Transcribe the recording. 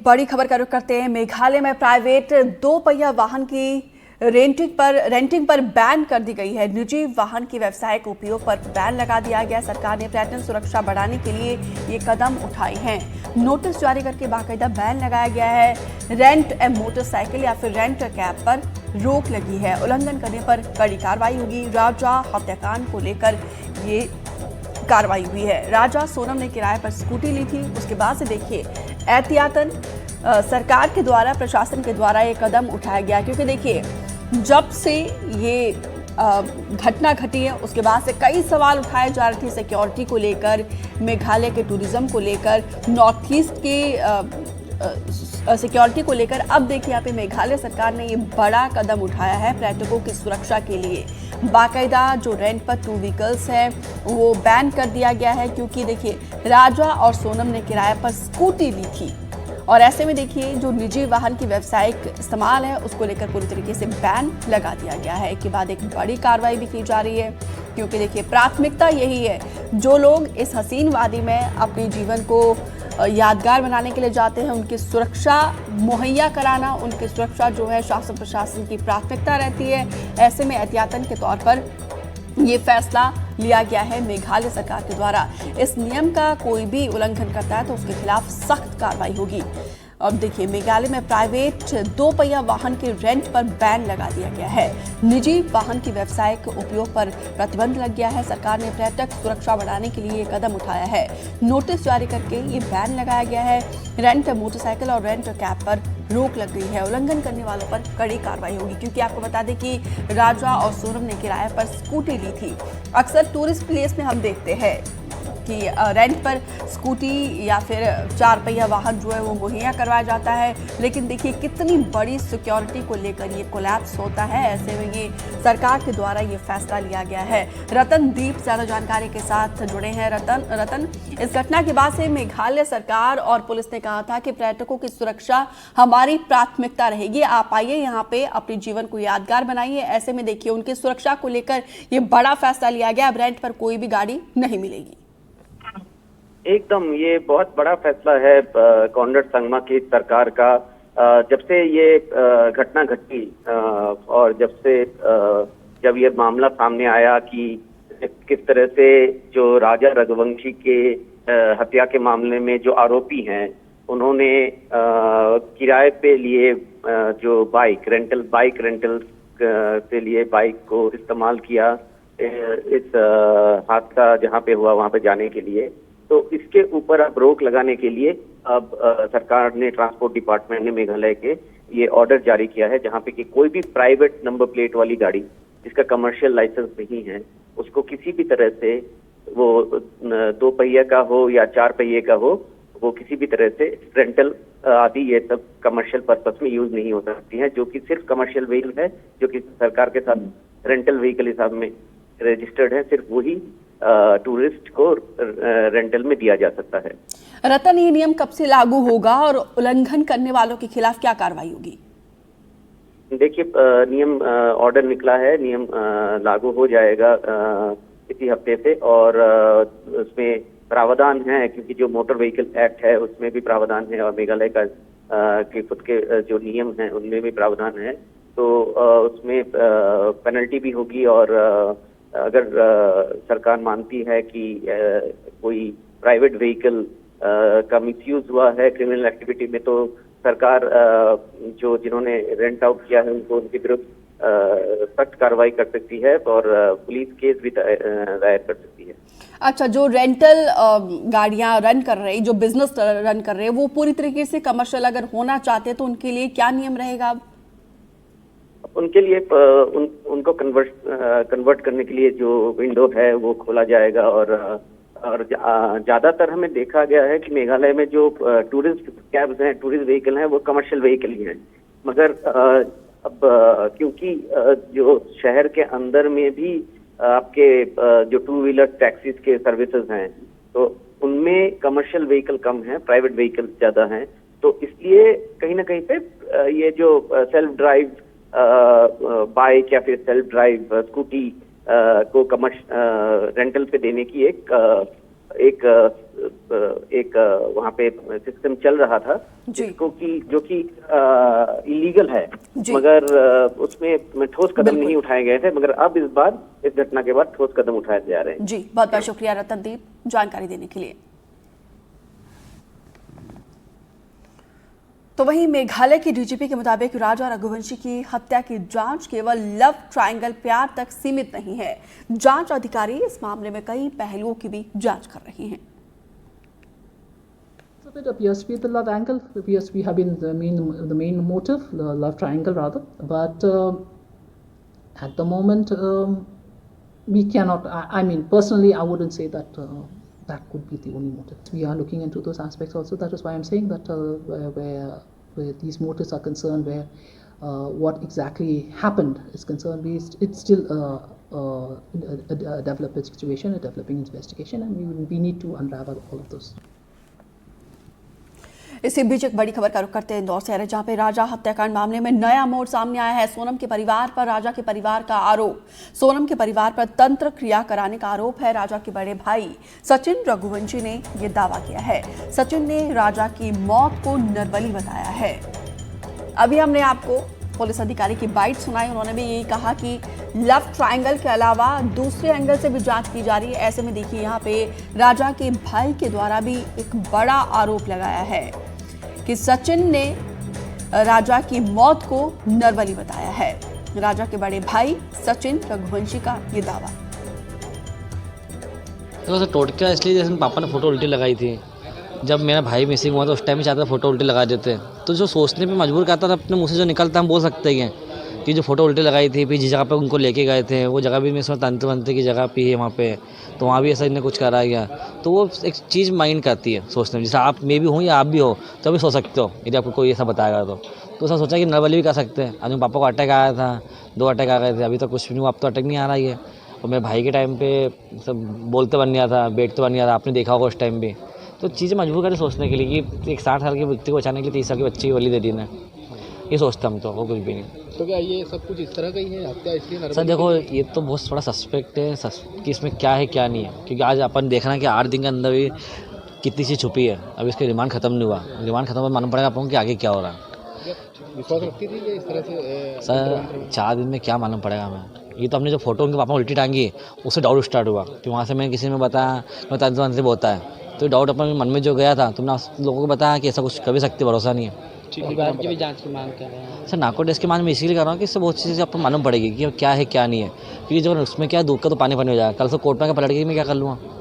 बड़ी खबर का रुख करते हैं। मेघालय में प्राइवेट दो पहिया वाहन की रेंटिंग पर बैन कर दी गई है। निजी वाहन की व्यावसायिक उपयोग पर बैन लगा दिया गया। सरकार ने पर्यटन सुरक्षा बढ़ाने के लिए ये कदम उठाए हैं। नोटिस जारी करके बाकायदा बैन लगाया गया है। रेंट ए मोटरसाइकिल या फिर रेंट कैब पर रोक लगी है। उल्लंघन करने पर कड़ी कार्रवाई होगी। राजा हत्याकांड को लेकर ये कार्रवाई हुई है। राजा सोनम ने किराए पर स्कूटी ली थी। उसके बाद से देखिए एहतियातन सरकार के द्वारा, प्रशासन के द्वारा ये कदम उठाया गया, क्योंकि देखिए जब से ये घटना घटी है उसके बाद से कई सवाल उठाए जा रहे थे सिक्योरिटी को लेकर, मेघालय के टूरिज्म को लेकर, नॉर्थ ईस्ट के सिक्योरिटी को लेकर। अब देखिए यहाँ पे मेघालय सरकार ने ये बड़ा कदम उठाया है पर्यटकों की सुरक्षा के लिए। बाकायदा जो रेंट पर 2 व्हीकल्स हैं वो बैन कर दिया गया है, क्योंकि देखिए राजा और सोनम ने किराए पर स्कूटी ली थी और ऐसे में देखिए जो निजी वाहन की व्यावसायिक इस्तेमाल है उसको लेकर पूरी तरीके से बैन लगा दिया गया है। एक के बाद एक बड़ी कार्रवाई भी की जा रही है, क्योंकि देखिए प्राथमिकता यही है, जो लोग इस हसीन वादी में अपने जीवन को यादगार बनाने के लिए जाते हैं उनकी सुरक्षा मुहैया कराना, उनकी सुरक्षा जो है शासन प्रशासन की प्राथमिकता रहती है। ऐसे में एहतियातन के तौर पर ये फैसला लिया गया है मेघालय सरकार के द्वारा। इस नियम का कोई भी उल्लंघन करता है तो उसके खिलाफ सख्त कार्रवाई होगी। अब देखिए मेघालय में प्राइवेट 2 पहिया वाहन के रेंट पर बैन लगा दिया गया है। निजी वाहन की व्यावसायिक उपयोग पर प्रतिबंध लग गया है। सरकार ने पर्यटक सुरक्षा बढ़ाने के लिए ये कदम उठाया है। नोटिस जारी करके ये बैन लगाया गया है। रेंट मोटरसाइकिल और रेंट कैब पर रोक लग गई है। उल्लंघन करने वालों पर कड़ी कार्रवाई होगी, क्योंकि आपको बता दें कि राजा और सोनम ने किराए पर स्कूटी ली थी। अक्सर टूरिस्ट प्लेस में हम देखते हैं कि रेंट पर स्कूटी या फिर 4 पहिया वाहन जो है वो मुहैया करवाया जाता है, लेकिन देखिए कितनी बड़ी सिक्योरिटी को लेकर ये कोलैप्स होता है। ऐसे में ये सरकार के द्वारा ये फैसला लिया गया है। रतनदीप ज्यादा जानकारी के साथ जुड़े हैं। रतन, इस घटना के बाद से मेघालय सरकार और पुलिस ने कहा था कि पर्यटकों की सुरक्षा हमारी प्राथमिकता रहेगी, आप आइए यहाँ पे अपने जीवन को यादगार बनाइए। ऐसे में देखिए उनकी सुरक्षा को लेकर ये बड़ा फैसला लिया गया। अब रेंट पर कोई भी गाड़ी नहीं मिलेगी। एकदम ये बहुत बड़ा फैसला है कॉनरेड संगमा की सरकार का। जब से ये घटना घटी और जब ये मामला सामने आया कि किस तरह से जो राजा रघुवंशी के हत्या के मामले में जो आरोपी हैं उन्होंने किराए पे लिए जो बाइक रेंटल से लिए बाइक को इस्तेमाल किया इस हादसा जहाँ पे हुआ वहाँ पे जाने के लिए। तो इसके ऊपर अब रोक लगाने के लिए अब सरकार ने, ट्रांसपोर्ट डिपार्टमेंट ने मेघालय के ये ऑर्डर जारी किया है, जहाँ पे कि कोई भी प्राइवेट नंबर प्लेट वाली गाड़ी जिसका कमर्शियल लाइसेंस नहीं है उसको किसी भी तरह से, वो 2 पहिया का हो या 4 पहिए का हो, वो किसी भी तरह से रेंटल आदि ये सब कमर्शियल पर्पस में यूज नहीं हो सकती है। जो कि सिर्फ कमर्शियल व्हीकल है, जो कि सरकार के साथ रेंटल व्हीकल हिसाब में रजिस्टर्ड है, सिर्फ वही टूरिस्ट को रेंटल में दिया जा सकता है। रतन, ये नियम कब से लागू होगा और उल्लंघन करने वालों के खिलाफ क्या कार्रवाई होगी? देखिए नियम ऑर्डर निकला है, नियम लागू हो जाएगा इसी हफ्ते से, और उसमें प्रावधान है, क्योंकि जो मोटर व्हीकल एक्ट है उसमें भी प्रावधान है और मेघालय का के खुद के जो नियम हैं उनमें भी प्रावधान है। तो उसमें पेनल्टी भी होगी, और अगर सरकार मानती है कि कोई प्राइवेट व्हीकल का मिसयूज हुआ है क्रिमिनल एक्टिविटी में, तो सरकार जो जिन्होंने रेंट आउट किया है उनको उनके विरुद्ध सख्त कार्रवाई कर सकती है और पुलिस केस भी दायर कर सकती है। अच्छा, जो रेंटल गाड़ियां रन कर रहे हैं, जो बिजनेस रन कर रहे हैं, वो पूरी तरीके से कमर्शियल अगर होना चाहते हैं तो उनके लिए क्या नियम रहेगा? उनके लिए उनको कन्वर्ट करने के लिए जो विंडो है वो खोला जाएगा, और ज्यादातर हमें देखा गया है कि मेघालय में जो टूरिस्ट कैब्स हैं, टूरिस्ट व्हीकल हैं, वो कमर्शियल व्हीकल ही हैं। मगर अब क्योंकि जो शहर के अंदर में भी आपके जो 2 व्हीलर टैक्सीज के सर्विसेज हैं, तो उनमें कमर्शियल व्हीकल कम है, प्राइवेट व्हीकल ज्यादा हैं। तो इसलिए कहीं ना कहीं पे ये जो सेल्फ ड्राइव बाइक या फिर सेल्फ ड्राइव स्कूटी को रेंटल पे देने की एक वहाँ पे सिस्टम चल रहा था, जी। जो कि इलीगल है, जी। मगर उसमें ठोस कदम नहीं उठाए गए थे, मगर अब इस बार इस घटना के बाद ठोस कदम उठाए जा रहे हैं। जी, बहुत बहुत शुक्रिया रतनदीप जानकारी देने के लिए। तो वहीं मेघालय की डीजीपी के मुताबिक राजा रघुवंशी की हत्या की जांच केवल लव ट्रायंगल प्यार तक सीमित नहीं है। जांच अधिकारी इस मामले में कई पहलुओं की भी जांच कर रहे हैं। It appears to be the love angle. Appears to be have been the main motive, the love triangle rather. But at the moment, we cannot. I mean, personally, I wouldn't say that that could be the only motive. We are looking into those aspects also. That is why I'm saying that where these motives are concerned, where what exactly happened is concerned, it's still a developing situation, a developing investigation, and we need to unravel all of those. इसी बीच एक बड़ी खबर का रुख करते हैं इंदौर से, जहां पे राजा हत्याकांड मामले में नया मोड़ सामने आया है। सोनम के परिवार पर राजा के परिवार का आरोप। सोनम के परिवार पर तंत्र क्रिया कराने का आरोप है। राजा के बड़े भाई सचिन रघुवंशी ने यह दावा किया है। सचिन ने राजा की मौत को निर्बली बताया है। अभी हमने आपको पुलिस अधिकारी की बाइट सुनाई, उन्होंने भी यही कहा कि लव ट्रायंगल के अलावा दूसरे एंगल से भी जांच की जा रही है। ऐसे में देखिए यहाँ पे राजा के भाई के द्वारा भी एक बड़ा आरोप लगाया है कि सचिन ने राजा की मौत को निर्बली बताया है। राजा के बड़े भाई सचिन रघुवंशी का ये दावा। तो टोटका इसलिए जैसे पापा ने फोटो उल्टी लगाई थी, जब मेरा भाई मिसिंग हुआ था उस टाइम ही चाहता था फोटो उल्टी लगा देते, तो जो सोचने पे मजबूर करता था अपने मुंह से जो निकलता हम बोल सकते हैं कि जो फोटो उल्टी लगाई थी, फिर जिस जगह पे उनको लेके गए थे वो जगह भी मैं इसमें तंत्र वंत्र की जगह पे है वहाँ पे, तो वहाँ भी ऐसा इन्हें कुछ करा गया। तो वो एक चीज़ माइंड करती है सोचने में, जैसे आप मे भी हो या आप भी हो तो भी सोच सकते हो यदि आपको कोई ऐसा बताएगा तो उसने सोचा कि निर्बली भी कर सकते हैं। आज पापा को अटैक आया था, 2 अटैक आ गए थे, अभी तो कुछ भी नहीं हुआ, अब तो अटैक नहीं आ रहा है। और मेरे भाई के टाइम पे सब बोलते बन गया था, बैठते बन गया था, आपने देखा होगा उस टाइम भी। तो चीज़ें मजबूर करें सोचने के लिए कि एक 60 साल के व्यक्ति को बचाने के लिए 30 साल के बच्चे की बलि दे दी ने, ये सोचते हम तो, वो कुछ भी नहीं। तो क्या ये सब कुछ इस तरह का ही है हत्या इसलिए? सर देखो ये तो बहुत थोड़ा सस्पेक्ट है कि इसमें क्या है क्या नहीं है, क्योंकि आज अपन देखना है कि 8 दिन के अंदर भी कितनी चीज़ छुपी है। अभी इसका रिमांड खत्म नहीं हुआ, रिमांड खत्म होकर मालूम पड़ेगा अपन कि आगे क्या हो रहा है। विश्वास रखती थी कि इस तरह से? सर 4 दिन में क्या मालूम पड़ेगा हमें। ये तो हमने जो फोटो उनके पापा उल्टी टांगी उससे डाउट स्टार्ट हुआ, फिर वहाँ से मैंने किसी ने बताया तंत्र से होता है, तो डाउट अपन मन में जो गया था तुमने लोगों को बताया कि ऐसा कुछ कभी सकती भरोसा नहीं है। परिवार की भी जांच की मांग कर रहे हैं सर। नार्को टेस्ट की मांग मैं इसीलिए कर रहा हूँ कि इससे बहुत चीज़ें आपको मालूम पड़ेगी कि क्या है क्या नहीं है, क्योंकि जब उसमें क्या दूध का तो पानी हो जाएगा, कल से कोर्ट में पलट के मैं क्या कर लूँगा।